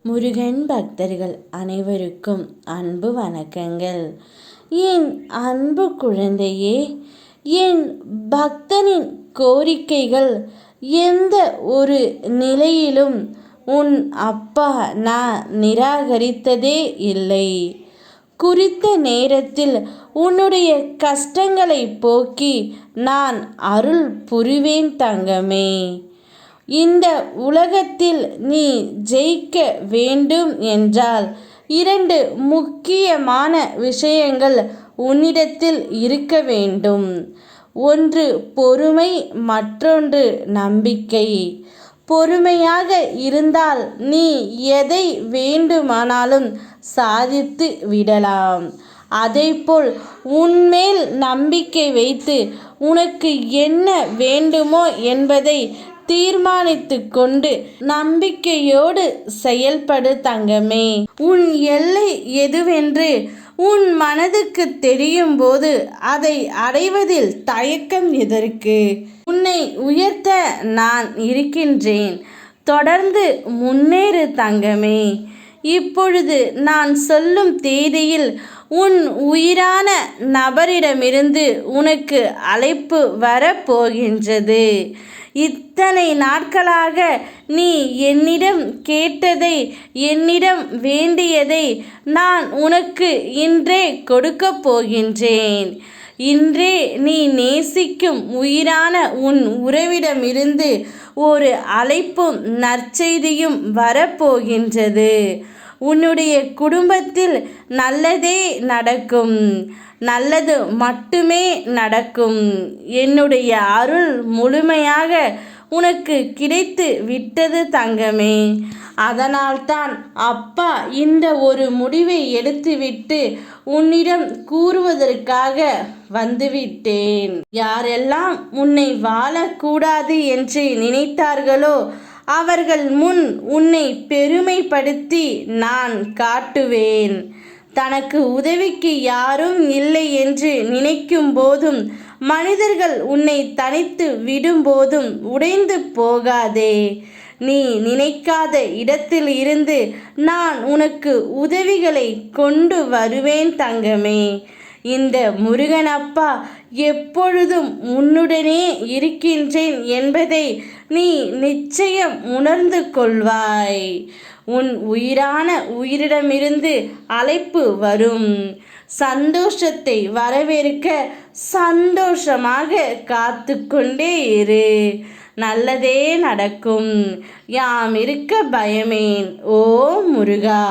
முருகன் பக்தர்கள் அனைவருக்கும் அன்பு வணக்கங்கள். என் அன்பு குழந்தையே, என் பக்தனின் கோரிக்கைகள் எந்த ஒரு நிலையிலும் உன் அப்பா நான் நிராகரித்ததே இல்லை. குறித்த நேரத்தில் உன்னுடைய கஷ்டங்களை போக்கி நான் அருள் புரிவேன் தங்கமே. இந்த உலகத்தில் நீ ஜெயிக்க வேண்டும் என்றால் 2 முக்கியமான விஷயங்கள் உன்னிடத்தில் இருக்க வேண்டும். ஒன்று பொறுமை, மற்றொன்று நம்பிக்கை. பொறுமையாக இருந்தால் நீ எதை வேண்டுமானாலும் சாதித்து விடலாம். அதேபோல் உன்மேல் நம்பிக்கை வைத்து உனக்கு என்ன வேண்டுமோ என்பதை தீர்மானித்து கொண்டு நம்பிக்கையோடு செயல்படு தங்கமே. உன் எல்லை எதுவென்று உன் மனதுக்கு தெரியும் போது அதை அடைவதில் தயக்கம் எதற்கு? உன்னை உயர்த்த நான் இருக்கின்றேன். தொடர்ந்து முன்னேறு தங்கமே. இப்பொழுது நான் சொல்லும் தேதியில் உன் உயிரான நபரிடமிருந்து உனக்கு அழைப்பு வரப்போகின்றது. இத்தனை நாட்களாக நீ என்னிடம் கேட்டதை, என்னிடம் வேண்டியதை நான் உனக்கு இன்றே கொடுக்கப் போகின்றேன். இன்றே நீ நேசிக்கும் உயிரான உன் உறவிடமிருந்து ஒரு அழைப்பும் நற்செய்தியும் வரப்போகின்றது. உன்னுடைய குடும்பத்தில் நல்லதே நடக்கும். நல்லது மட்டுமே நடக்கும். என்னுடைய அருள் முழுமையாக உனக்கு கிடைத்து விட்டது தங்கமே. அதனால்தான் அப்பா இந்த ஒரு முடிவை எடுத்துவிட்டு உன்னிடம் கூறுவதற்காக வந்துவிட்டேன். யாரெல்லாம் உன்னை வாழக்கூடாது என்று நினைத்தார்களோ அவர்கள் முன் உன்னை பெருமைப்படுத்தி நான் காட்டுவேன். தனக்கு உதவிக்கு யாரும் இல்லை என்று நினைக்கும் போதும், மனிதர்கள் உன்னை தனித்து விடும்போதும் உடைந்து போகாதே. நீ நினைக்காத இடத்தில் இருந்து நான் உனக்கு உதவிகளை கொண்டு வருவேன் தங்கமே. இந்த முருகனப்பா எப்பொழுதும் உன்னுடனே இருக்கின்றேன் என்பதை நீ நிச்சயம் உணர்ந்து கொள்வாய். உன் உயிரான உயிரிடமிருந்து அழைப்பு வரும். சந்தோஷத்தை வரவேற்க சந்தோஷமாக காத்து கொண்டே இரு. நல்லதே நடக்கும். யாம் இருக்க பயமேன். ஓ முருகா.